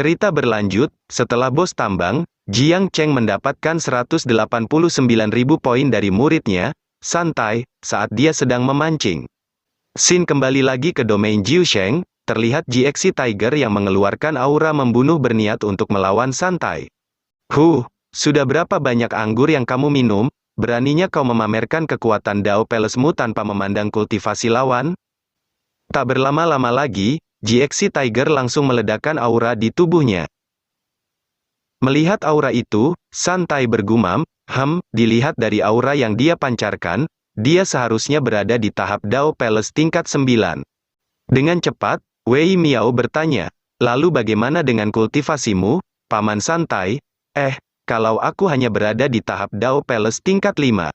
Cerita berlanjut, setelah bos tambang, Jiang Cheng mendapatkan 189.000 poin dari muridnya, santai, saat dia sedang memancing. Scene kembali lagi ke domain Jiu Sheng, terlihat GXC Tiger yang mengeluarkan aura membunuh berniat untuk melawan santai. Sudah berapa banyak anggur yang kamu minum? Beraninya kau memamerkan kekuatan Dao Palace-mu tanpa memandang kultivasi lawan? Tak berlama-lama lagi, GXC Tiger langsung meledakkan aura di tubuhnya. Melihat aura itu, santai bergumam, dilihat dari aura yang dia pancarkan, dia seharusnya berada di tahap Dao Palace tingkat 9. Dengan cepat, Wei Miao bertanya, lalu bagaimana dengan kultivasimu, Paman Santai? Kalau aku hanya berada di tahap Dao Palace tingkat 5.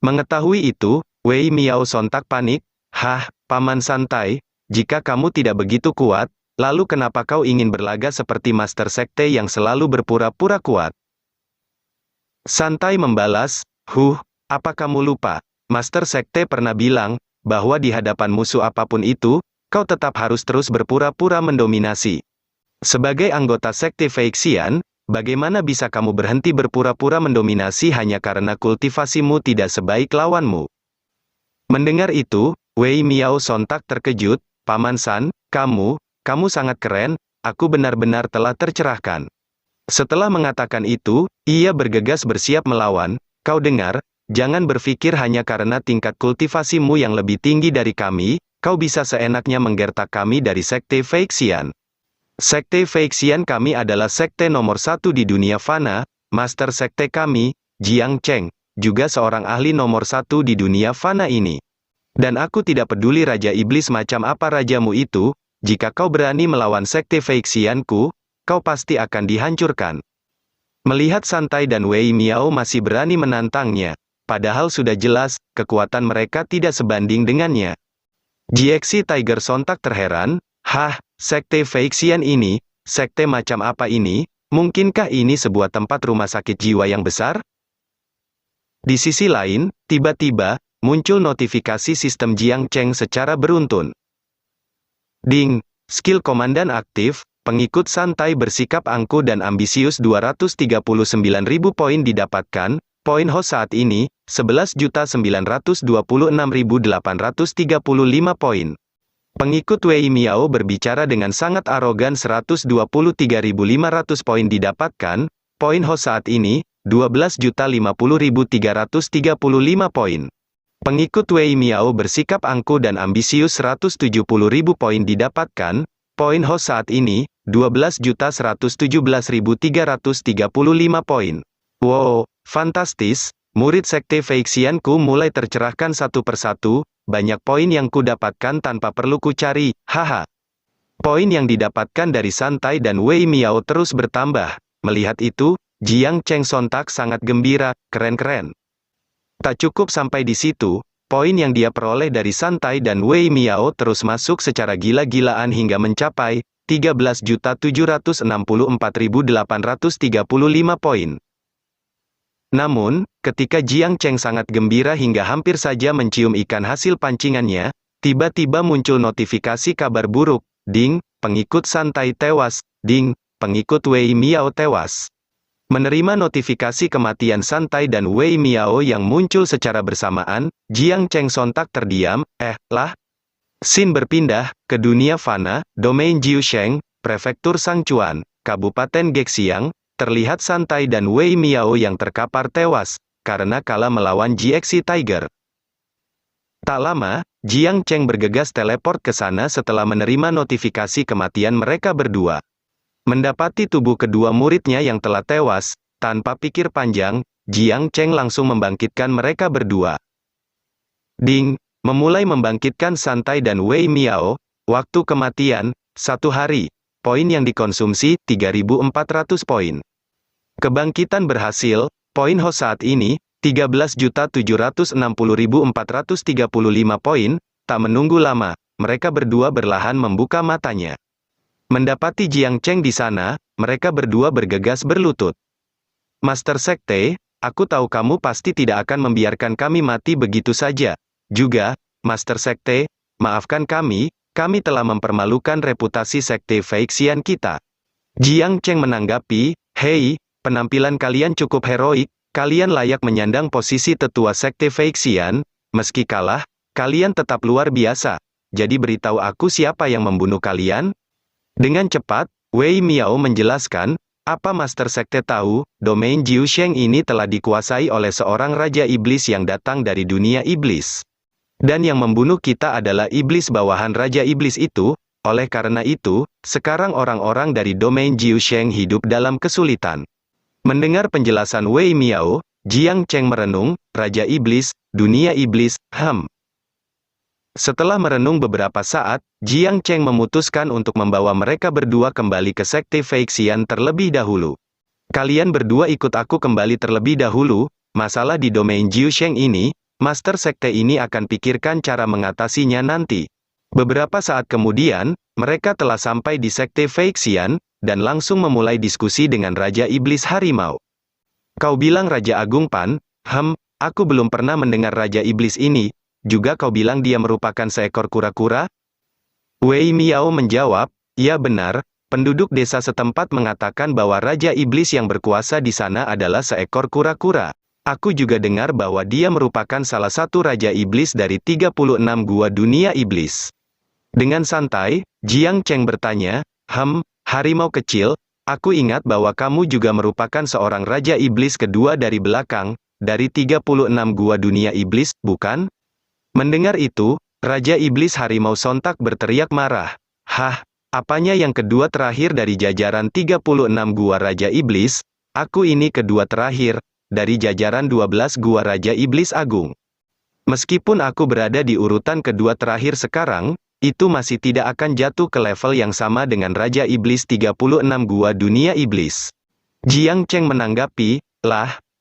Mengetahui itu, Wei Miao sontak panik, Paman Santai, jika kamu tidak begitu kuat, lalu kenapa kau ingin berlaga seperti Master Sekte yang selalu berpura-pura kuat? Santai membalas, apa kamu lupa? Master Sekte pernah bilang, bahwa di hadapan musuh apapun itu, kau tetap harus terus berpura-pura mendominasi. Sebagai anggota Sekte Feixian, bagaimana bisa kamu berhenti berpura-pura mendominasi hanya karena kultivasimu tidak sebaik lawanmu? Mendengar itu, Wei Miao sontak terkejut, Paman San, kamu sangat keren, aku benar-benar telah tercerahkan. Setelah mengatakan itu, ia bergegas bersiap melawan, kau dengar, jangan berpikir hanya karena tingkat kultivasimu yang lebih tinggi dari kami, kau bisa seenaknya menggertak kami dari Sekte Feixian. Sekte Feixian kami adalah sekte nomor 1 di dunia fana, Master Sekte kami, Jiang Cheng, juga seorang ahli nomor 1 di dunia fana ini. Dan aku tidak peduli Raja Iblis macam apa rajamu itu, jika kau berani melawan Sekte Feixianku, kau pasti akan dihancurkan. Melihat Santai dan Wei Miao masih berani menantangnya, padahal sudah jelas, kekuatan mereka tidak sebanding dengannya. GXC Tiger sontak terheran, Sekte Feixian ini, sekte macam apa ini? Mungkinkah ini sebuah tempat rumah sakit jiwa yang besar? Di sisi lain, tiba-tiba, muncul notifikasi sistem Jiang Cheng secara beruntun. Ding, skill komandan aktif, pengikut santai bersikap angkuh dan ambisius 239.000 poin didapatkan, poin host saat ini, 11.926.835 poin. Pengikut Wei Miao berbicara dengan sangat arogan 123.500 poin didapatkan, poin host saat ini, 12.050.335 poin. Pengikut Wei Miao bersikap angkuh dan ambisius 170.000 poin didapatkan, poin host saat ini, 12.117.335 poin. Wow, fantastis, murid Sekte Feixianku mulai tercerahkan satu persatu, banyak poin yang ku dapatkan tanpa perlu ku cari, Poin yang didapatkan dari Santai dan Wei Miao terus bertambah. Melihat itu, Jiang Cheng sontak sangat gembira, keren-keren. Tak cukup sampai di situ, poin yang dia peroleh dari Santai dan Wei Miao terus masuk secara gila-gilaan hingga mencapai 13.764.835 poin. Namun, ketika Jiang Cheng sangat gembira hingga hampir saja mencium ikan hasil pancingannya, tiba-tiba muncul notifikasi kabar buruk, ding, pengikut Santai tewas, ding, pengikut Wei Miao tewas. Menerima notifikasi kematian Santai dan Wei Miao yang muncul secara bersamaan, Jiang Cheng sontak terdiam, Scene berpindah, ke dunia fana, domain Jiu Sheng, Prefektur Sangchuan, Kabupaten Gexiang, terlihat Santai dan Wei Miao yang terkapar tewas, karena kalah melawan GXC Tiger. Tak lama, Jiang Cheng bergegas teleport ke sana setelah menerima notifikasi kematian mereka berdua. Mendapati tubuh kedua muridnya yang telah tewas, tanpa pikir panjang, Jiang Cheng langsung membangkitkan mereka berdua. Ding, memulai membangkitkan Santai dan Wei Miao, waktu kematian, 1 hari. Poin yang dikonsumsi, 3.400 poin. Kebangkitan berhasil, poin host saat ini, 13.760.435 poin, tak menunggu lama, mereka berdua berlahan membuka matanya. Mendapati Jiang Cheng di sana, mereka berdua bergegas berlutut. Master Sekte, aku tahu kamu pasti tidak akan membiarkan kami mati begitu saja. Juga, Master Sekte, maafkan kami, kami telah mempermalukan reputasi sekte Feixian kita. Jiang Cheng menanggapi, hei, penampilan kalian cukup heroik, kalian layak menyandang posisi tetua sekte Feixian, meski kalah, kalian tetap luar biasa. Jadi beritahu aku siapa yang membunuh kalian? Dengan cepat, Wei Miao menjelaskan, apa Master Sekte tahu, domain Jiu Sheng ini telah dikuasai oleh seorang Raja Iblis yang datang dari dunia iblis. Dan yang membunuh kita adalah iblis bawahan Raja Iblis itu, oleh karena itu, sekarang orang-orang dari domain Jiu Sheng hidup dalam kesulitan. Mendengar penjelasan Wei Miao, Jiang Cheng merenung, Raja Iblis, dunia iblis, Setelah merenung beberapa saat, Jiang Cheng memutuskan untuk membawa mereka berdua kembali ke sekte Feixian terlebih dahulu. Kalian berdua ikut aku kembali terlebih dahulu, masalah di domain Jiu Sheng ini, Master Sekte ini akan pikirkan cara mengatasinya nanti. Beberapa saat kemudian, mereka telah sampai di sekte Feixian, dan langsung memulai diskusi dengan Raja Iblis Harimau. Kau bilang Raja Agung Pan, aku belum pernah mendengar Raja Iblis ini, juga kau bilang dia merupakan seekor kura-kura? Wei Miao menjawab, ya benar, penduduk desa setempat mengatakan bahwa Raja Iblis yang berkuasa di sana adalah seekor kura-kura. Aku juga dengar bahwa dia merupakan salah satu Raja Iblis dari 36 gua dunia iblis. Dengan santai, Jiang Cheng bertanya, harimau kecil, aku ingat bahwa kamu juga merupakan seorang Raja Iblis kedua dari belakang, dari 36 gua dunia iblis, bukan? Mendengar itu, Raja Iblis Harimau sontak berteriak marah. Apanya yang kedua terakhir dari jajaran 36 gua Raja Iblis? Aku ini kedua terakhir, dari jajaran 12 gua Raja Iblis Agung. Meskipun aku berada di urutan kedua terakhir sekarang, itu masih tidak akan jatuh ke level yang sama dengan Raja Iblis 36 gua dunia iblis. Jiang Cheng menanggapi,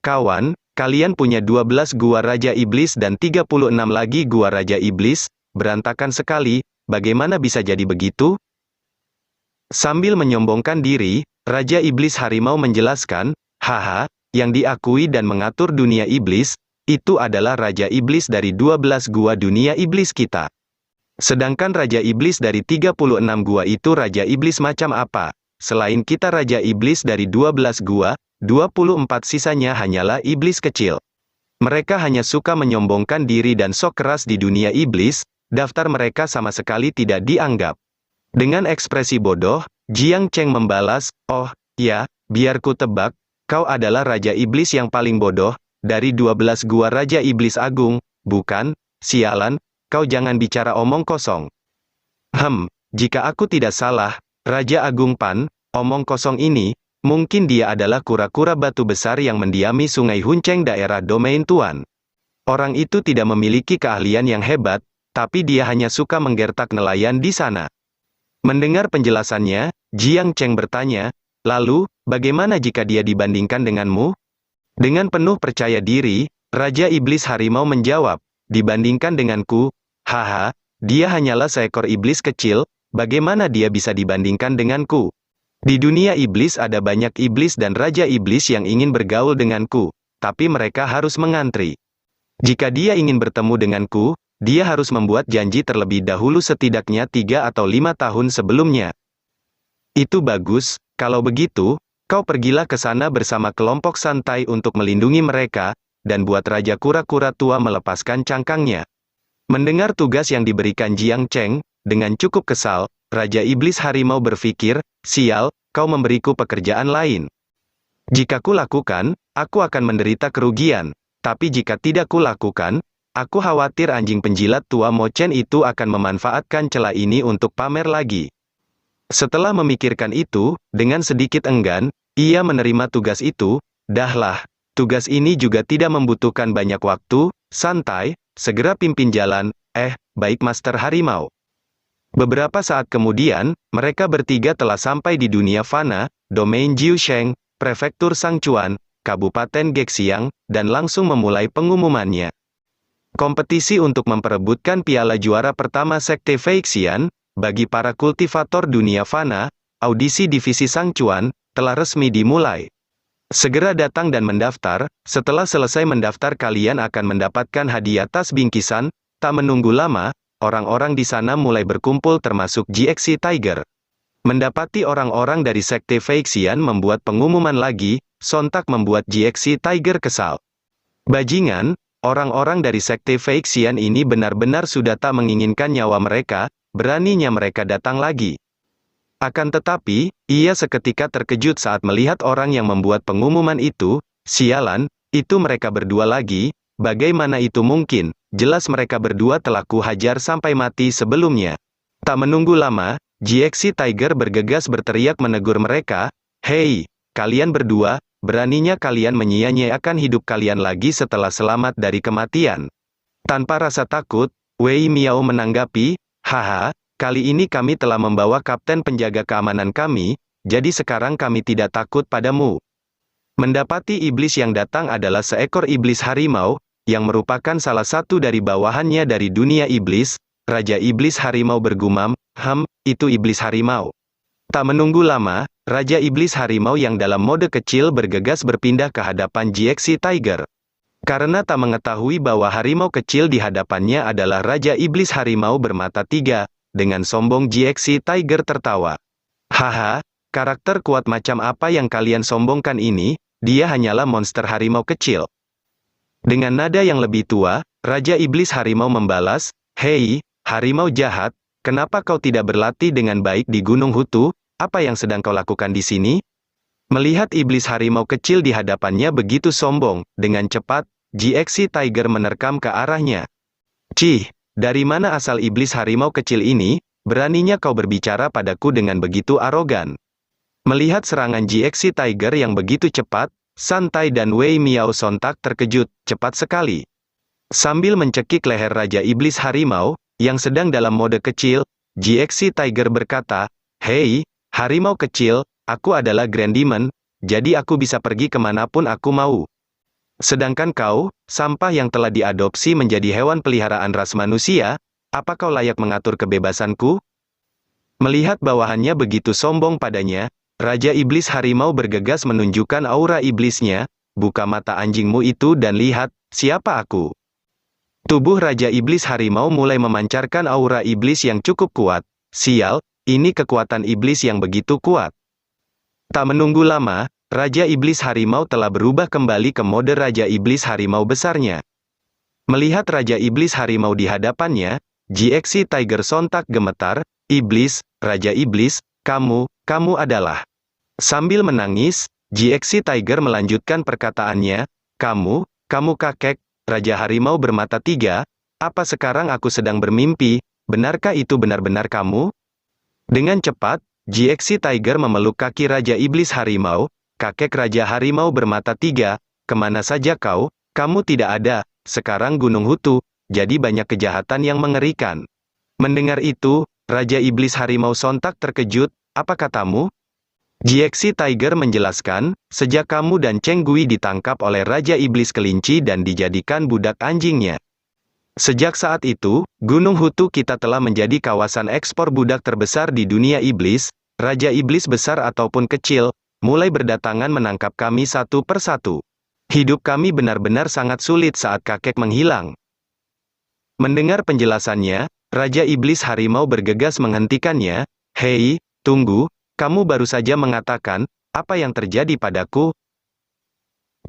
kawan, kalian punya 12 gua Raja Iblis dan 36 lagi gua Raja Iblis, berantakan sekali, bagaimana bisa jadi begitu? Sambil menyombongkan diri, Raja Iblis Harimau menjelaskan, yang diakui dan mengatur dunia iblis, itu adalah Raja Iblis dari 12 gua dunia iblis kita. Sedangkan Raja Iblis dari 36 gua itu Raja Iblis macam apa? Selain kita Raja Iblis dari 12 gua, 24 sisanya hanyalah iblis kecil. Mereka hanya suka menyombongkan diri dan sok keras di dunia iblis, daftar mereka sama sekali tidak dianggap. Dengan ekspresi bodoh, Jiang Cheng membalas, ya, biar ku tebak, kau adalah Raja Iblis yang paling bodoh, dari 12 gua Raja Iblis Agung, bukan? Sialan, kau jangan bicara omong kosong. Jika aku tidak salah, Raja Agung Pan, omong kosong ini, mungkin dia adalah kura-kura batu besar yang mendiami Sungai Hunceng daerah domain Tuan. Orang itu tidak memiliki keahlian yang hebat, tapi dia hanya suka menggertak nelayan di sana. Mendengar penjelasannya, Jiang Cheng bertanya, lalu, bagaimana jika dia dibandingkan denganmu? Dengan penuh percaya diri, Raja Iblis Harimau menjawab, dibandingkan denganku, dia hanyalah seekor iblis kecil, bagaimana dia bisa dibandingkan denganku? Di dunia iblis ada banyak iblis dan Raja Iblis yang ingin bergaul denganku, tapi mereka harus mengantri. Jika dia ingin bertemu denganku, dia harus membuat janji terlebih dahulu setidaknya 3 atau 5 tahun sebelumnya. Itu bagus, kalau begitu, kau pergilah ke sana bersama kelompok santai untuk melindungi mereka, dan buat Raja Kura-Kura tua melepaskan cangkangnya. Mendengar tugas yang diberikan Jiang Cheng, dengan cukup kesal, Raja Iblis Harimau berpikir, sial, kau memberiku pekerjaan lain. Jika kulakukan, aku akan menderita kerugian, tapi jika tidak kulakukan, aku khawatir anjing penjilat tua Mo Chen itu akan memanfaatkan celah ini untuk pamer lagi. Setelah memikirkan itu, dengan sedikit enggan, ia menerima tugas itu. Tugas ini juga tidak membutuhkan banyak waktu, santai, segera pimpin jalan, baik Master Harimau. Beberapa saat kemudian, mereka bertiga telah sampai di dunia fana, domain Jiu Sheng, prefektur Sangchuan, Kabupaten Gexiang, dan langsung memulai pengumumannya. Kompetisi untuk memperebutkan piala juara pertama Sekte Feixian, bagi para kultivator dunia fana, audisi divisi Sangchuan, telah resmi dimulai. Segera datang dan mendaftar, setelah selesai mendaftar kalian akan mendapatkan hadiah tas bingkisan, tak menunggu lama, orang-orang di sana mulai berkumpul termasuk GXC Tiger. Mendapati orang-orang dari Sekte Feixian membuat pengumuman lagi, sontak membuat GXC Tiger kesal. Bajingan, orang-orang dari Sekte Feixian ini benar-benar sudah tak menginginkan nyawa mereka, beraninya mereka datang lagi. Akan tetapi, ia seketika terkejut saat melihat orang yang membuat pengumuman itu. Sialan, itu mereka berdua lagi, bagaimana itu mungkin, jelas mereka berdua telah kuhajar sampai mati sebelumnya. Tak menunggu lama, GXC Tiger bergegas berteriak menegur mereka, "Hei, kalian berdua, beraninya kalian menyia-nyiakan hidup kalian lagi setelah selamat dari kematian?" Tanpa rasa takut, Wei Miao menanggapi, "Haha, kali ini kami telah membawa kapten penjaga keamanan kami, jadi sekarang kami tidak takut padamu." Mendapati iblis yang datang adalah seekor iblis harimau, yang merupakan salah satu dari bawahannya dari dunia iblis, Raja Iblis Harimau bergumam, itu iblis harimau." Tak menunggu lama, Raja Iblis Harimau yang dalam mode kecil bergegas berpindah ke hadapan GXC Tiger. Karena tak mengetahui bahwa harimau kecil di hadapannya adalah Raja Iblis Harimau bermata tiga, dengan sombong GXC Tiger tertawa. "Haha, karakter kuat macam apa yang kalian sombongkan ini, dia hanyalah monster harimau kecil." Dengan nada yang lebih tua, Raja Iblis Harimau membalas, "Hei, harimau jahat, kenapa kau tidak berlatih dengan baik di Gunung Hutu? Apa yang sedang kau lakukan di sini?" Melihat iblis harimau kecil di hadapannya begitu sombong, dengan cepat, GXC Tiger menerkam ke arahnya. "Cih, dari mana asal iblis harimau kecil ini? Beraninya kau berbicara padaku dengan begitu arogan." Melihat serangan GXC Tiger yang begitu cepat, santai dan Wei Miao sontak terkejut, cepat sekali. Sambil mencekik leher Raja Iblis Harimau, yang sedang dalam mode kecil, GXC Tiger berkata, "Hei, harimau kecil, aku adalah Grand Demon, jadi aku bisa pergi kemanapun aku mau. Sedangkan kau, sampah yang telah diadopsi menjadi hewan peliharaan ras manusia, apa kau layak mengatur kebebasanku?" Melihat bawahannya begitu sombong padanya, Raja Iblis Harimau bergegas menunjukkan aura iblisnya, "Buka mata anjingmu itu dan lihat, siapa aku." Tubuh Raja Iblis Harimau mulai memancarkan aura iblis yang cukup kuat. Sial, ini kekuatan iblis yang begitu kuat. Tak menunggu lama, Raja Iblis Harimau telah berubah kembali ke mode Raja Iblis Harimau besarnya. Melihat Raja Iblis Harimau di hadapannya, GXC Tiger sontak gemetar, "Iblis, Raja Iblis, kamu adalah..." Sambil menangis, GXC Tiger melanjutkan perkataannya, kamu kakek, Raja Harimau bermata tiga, apa sekarang aku sedang bermimpi, benarkah itu benar-benar kamu?" Dengan cepat, GXC Tiger memeluk kaki Raja Iblis Harimau, "Kakek Raja Harimau bermata tiga, kemana saja kau? Kamu tidak ada, sekarang Gunung Hutu, jadi banyak kejahatan yang mengerikan." Mendengar itu, Raja Iblis Harimau sontak terkejut, "Apa katamu?" GXC Tiger menjelaskan, "Sejak kamu dan Cheng Gui ditangkap oleh Raja Iblis Kelinci dan dijadikan budak anjingnya. Sejak saat itu, Gunung Hutu kita telah menjadi kawasan ekspor budak terbesar di dunia iblis. Raja Iblis besar ataupun kecil, mulai berdatangan menangkap kami satu persatu. Hidup kami benar-benar sangat sulit saat kakek menghilang." Mendengar penjelasannya, Raja Iblis Harimau bergegas menghentikannya, "Hei, tunggu, kamu baru saja mengatakan, apa yang terjadi padaku?"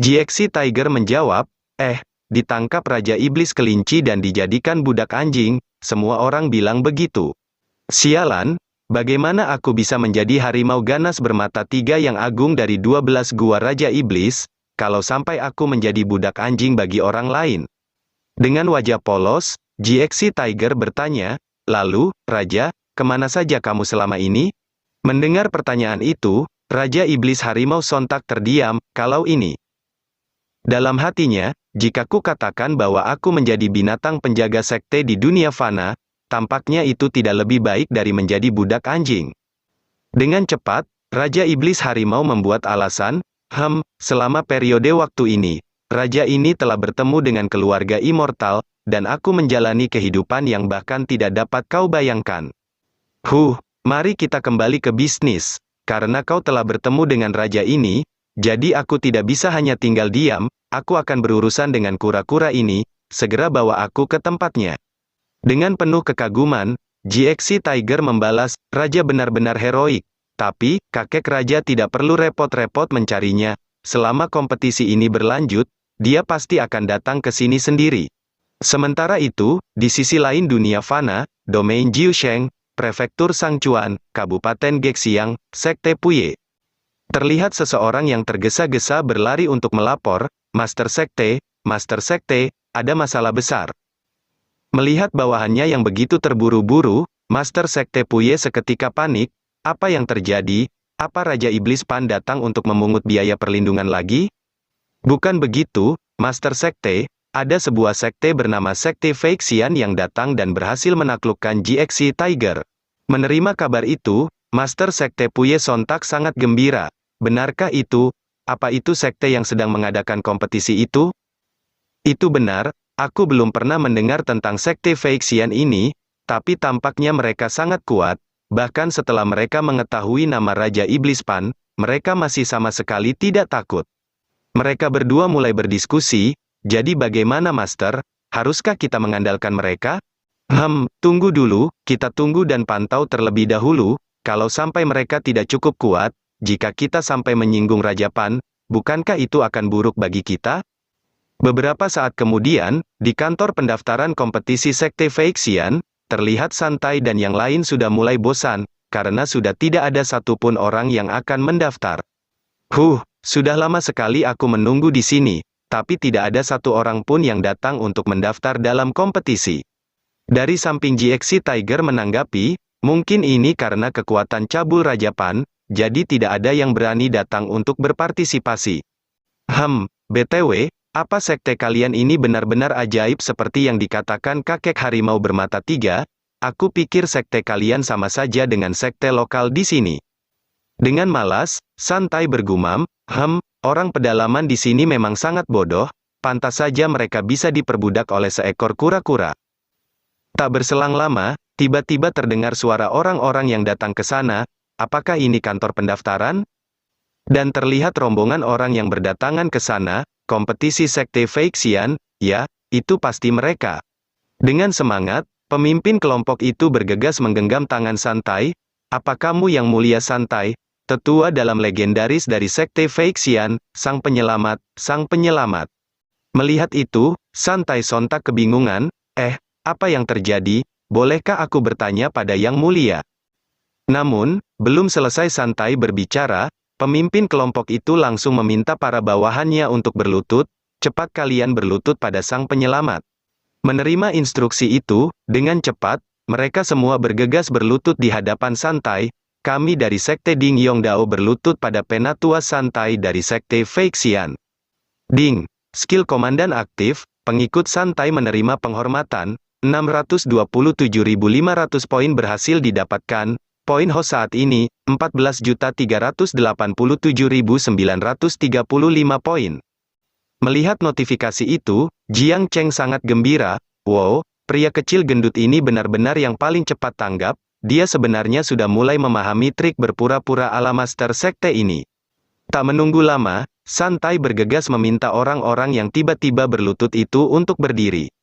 GXC Tiger menjawab, ditangkap Raja Iblis Kelinci dan dijadikan budak anjing, semua orang bilang begitu." "Sialan, bagaimana aku bisa menjadi harimau ganas bermata tiga yang agung dari 12 gua Raja Iblis, kalau sampai aku menjadi budak anjing bagi orang lain?" Dengan wajah polos, GXC Tiger bertanya, "Lalu, Raja, kemana saja kamu selama ini?" Mendengar pertanyaan itu, Raja Iblis Harimau sontak terdiam, "Kalau ini..." Dalam hatinya, "Jika ku katakan bahwa aku menjadi binatang penjaga sekte di dunia fana, tampaknya itu tidak lebih baik dari menjadi budak anjing." Dengan cepat, Raja Iblis Harimau membuat alasan, selama periode waktu ini, Raja ini telah bertemu dengan keluarga immortal, dan aku menjalani kehidupan yang bahkan tidak dapat kau bayangkan. Mari kita kembali ke bisnis. Karena kau telah bertemu dengan raja ini, jadi aku tidak bisa hanya tinggal diam, aku akan berurusan dengan kura-kura ini, segera bawa aku ke tempatnya." Dengan penuh kekaguman, GXC Tiger membalas, "Raja benar-benar heroik. Tapi, kakek raja tidak perlu repot-repot mencarinya. Selama kompetisi ini berlanjut, dia pasti akan datang ke sini sendiri." Sementara itu, di sisi lain dunia fana, domain Jiusheng, Prefektur Sangchuan, Kabupaten Gexiang, Sekte Puye. Terlihat seseorang yang tergesa-gesa berlari untuk melapor, Master Sekte, ada masalah besar." Melihat bawahannya yang begitu terburu-buru, Master Sekte Puye seketika panik. Apa yang terjadi? Apa Raja Iblis Pan datang untuk memungut biaya perlindungan lagi? Bukan begitu, Master Sekte. Ada sebuah sekte bernama Sekte Feixian yang datang dan berhasil menaklukkan GXC Tiger. Menerima kabar itu, Master Sekte Puye sontak sangat gembira. Benarkah itu? Apa itu sekte yang sedang mengadakan kompetisi itu? Itu benar, aku belum pernah mendengar tentang Sekte Feixian ini, tapi tampaknya mereka sangat kuat. Bahkan setelah mereka mengetahui nama Raja Iblis Pan, mereka masih sama sekali tidak takut. Mereka berdua mulai berdiskusi. "Jadi bagaimana Master? Haruskah kita mengandalkan mereka?" Tunggu dulu, kita tunggu dan pantau terlebih dahulu. Kalau sampai mereka tidak cukup kuat, jika kita sampai menyinggung Raja Pan, bukankah itu akan buruk bagi kita?" Beberapa saat kemudian, di kantor pendaftaran kompetisi Sekte Feixian, terlihat Santai dan yang lain sudah mulai bosan, karena sudah tidak ada satupun orang yang akan mendaftar. Sudah lama sekali aku menunggu di sini. Tapi tidak ada satu orang pun yang datang untuk mendaftar dalam kompetisi. Dari samping GXC Tiger menanggapi, mungkin ini karena kekuatan cabul Raja Pan, jadi tidak ada yang berani datang untuk berpartisipasi. BTW, apa sekte kalian ini benar-benar ajaib seperti yang dikatakan kakek harimau bermata tiga? Aku pikir sekte kalian sama saja dengan sekte lokal di sini. Dengan malas, Santai bergumam, orang pedalaman di sini memang sangat bodoh, pantas saja mereka bisa diperbudak oleh seekor kura-kura. Tak berselang lama, tiba-tiba terdengar suara orang-orang yang datang ke sana. Apakah ini kantor pendaftaran? Dan terlihat rombongan orang yang berdatangan ke sana, kompetisi Sekte Feixian, ya, itu pasti mereka. Dengan semangat, pemimpin kelompok itu bergegas menggenggam tangan Santai. "Apa kamu yang mulia Santai? Tetua dalam legendaris dari Sekte Feixian, sang penyelamat, sang penyelamat." Melihat itu, Santai sontak kebingungan, apa yang terjadi? Bolehkah aku bertanya pada yang mulia? Namun, belum selesai Santai berbicara, pemimpin kelompok itu langsung meminta para bawahannya untuk berlutut. "Cepat kalian berlutut pada sang penyelamat." Menerima instruksi itu, dengan cepat, mereka semua bergegas berlutut di hadapan Santai. "Kami dari Sekte Ding Yongdao berlutut pada Penatua Santai dari Sekte Feixian." Ding. Skill komandan aktif, pengikut Santai menerima penghormatan. 627.500 poin berhasil didapatkan. Poin host saat ini, 14.387.935 poin. Melihat notifikasi itu, Jiang Cheng sangat gembira. "Wow, pria kecil gendut ini benar-benar yang paling cepat tanggap. Dia sebenarnya sudah mulai memahami trik berpura-pura ala Master Sekte ini." Tak menunggu lama, Santai bergegas meminta orang-orang yang tiba-tiba berlutut itu untuk berdiri.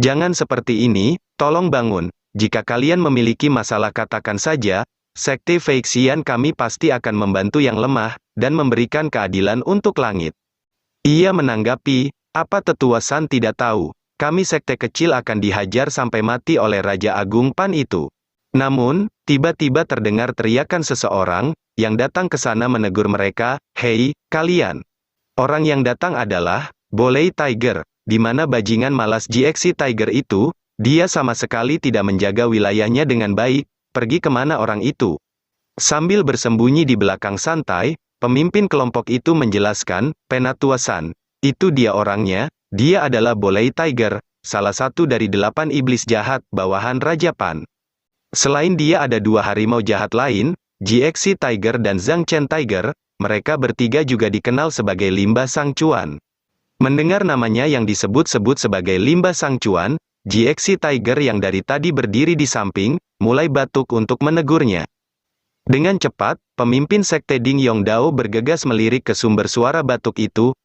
"Jangan seperti ini, tolong bangun. Jika kalian memiliki masalah katakan saja, Sekte Feixian kami pasti akan membantu yang lemah, dan memberikan keadilan untuk langit." Ia menanggapi, "Apa Tetua San tidak tahu? Kami sekte kecil akan dihajar sampai mati oleh Raja Agung Pan itu." Namun, tiba-tiba terdengar teriakan seseorang, yang datang ke sana menegur mereka, "Hei, kalian!" Orang yang datang adalah, Bolei Tiger, di mana bajingan malas GXC Tiger itu, dia sama sekali tidak menjaga wilayahnya dengan baik. Pergi kemana orang itu? Sambil bersembunyi di belakang Santai, pemimpin kelompok itu menjelaskan, "Penatua San, itu dia orangnya, dia adalah Bolei Tiger, salah satu dari 8 iblis jahat, bawahan Raja Pan. Selain dia ada 2 harimau jahat lain, GXC Tiger dan Zhang Chen Tiger, mereka bertiga juga dikenal sebagai Limba Sangchuan." Mendengar namanya yang disebut-sebut sebagai Limba Sangchuan, GXC Tiger yang dari tadi berdiri di samping, mulai batuk untuk menegurnya. Dengan cepat, pemimpin Sekte Ding Yongdao bergegas melirik ke sumber suara batuk itu.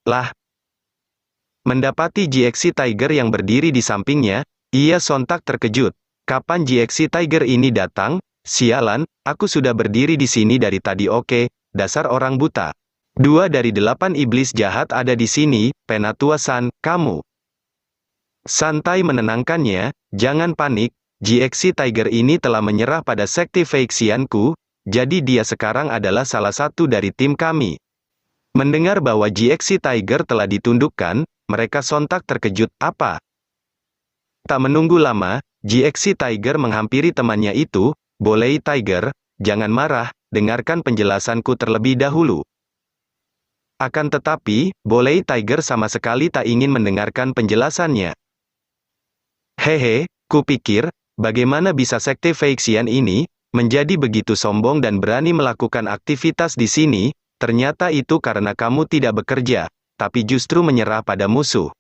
Mendapati GXC Tiger yang berdiri di sampingnya, Ia sontak terkejut. Kapan GXC Tiger ini datang? Sialan, aku sudah berdiri di sini dari tadi. Oke, dasar orang buta. 2 dari 8 iblis jahat ada di sini, Penatua-san, kamu. Santai menenangkannya, jangan panik, GXC Tiger ini telah menyerah pada sekte Phyrexianku, jadi dia sekarang adalah salah satu dari tim kami. Mendengar bahwa GXC Tiger telah ditundukkan, mereka sontak terkejut. Apa? Tak menunggu lama, GXC Tiger menghampiri temannya itu. Boleh Tiger, jangan marah, dengarkan penjelasanku terlebih dahulu. Akan tetapi, Boleh Tiger sama sekali tak ingin mendengarkan penjelasannya. Hehe, kupikir, bagaimana bisa sekte Phyrexian ini menjadi begitu sombong dan berani melakukan aktivitas di sini? Ternyata itu karena kamu tidak bekerja, tapi justru menyerah pada musuh.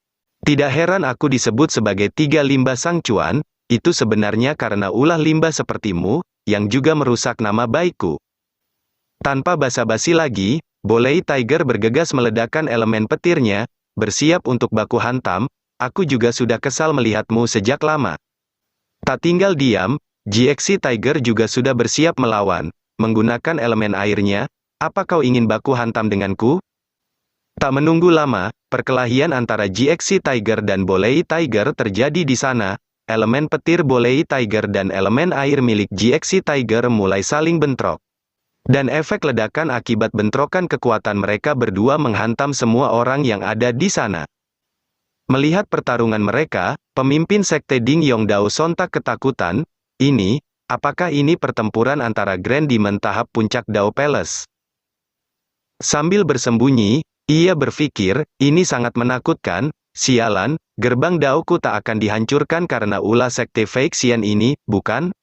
Tidak heran aku disebut sebagai 3 limbah sang cuan, itu sebenarnya karena ulah limbah sepertimu, yang juga merusak nama baikku. Tanpa basa-basi lagi, Boleh Tiger bergegas meledakkan elemen petirnya, bersiap untuk baku hantam. Aku juga sudah kesal melihatmu sejak lama. Tak tinggal diam, GXC Tiger juga sudah bersiap melawan, menggunakan elemen airnya. Apa kau ingin baku hantam denganku? Tak menunggu lama, perkelahian antara GXC Tiger dan Boleh Tiger terjadi di sana. Elemen petir Boleh Tiger dan elemen air milik GXC Tiger mulai saling bentrok. Dan efek ledakan akibat bentrokan kekuatan mereka berdua menghantam semua orang yang ada di sana. Melihat pertarungan mereka, pemimpin sekte Ding Yongdao sontak ketakutan. Apakah ini pertempuran antara Grand Demon tahap puncak Dao Palace? Sambil bersembunyi, ia berpikir, ini sangat menakutkan. Sialan, gerbang Daoku tak akan dihancurkan karena ulah sekte Phyrexian ini, bukan?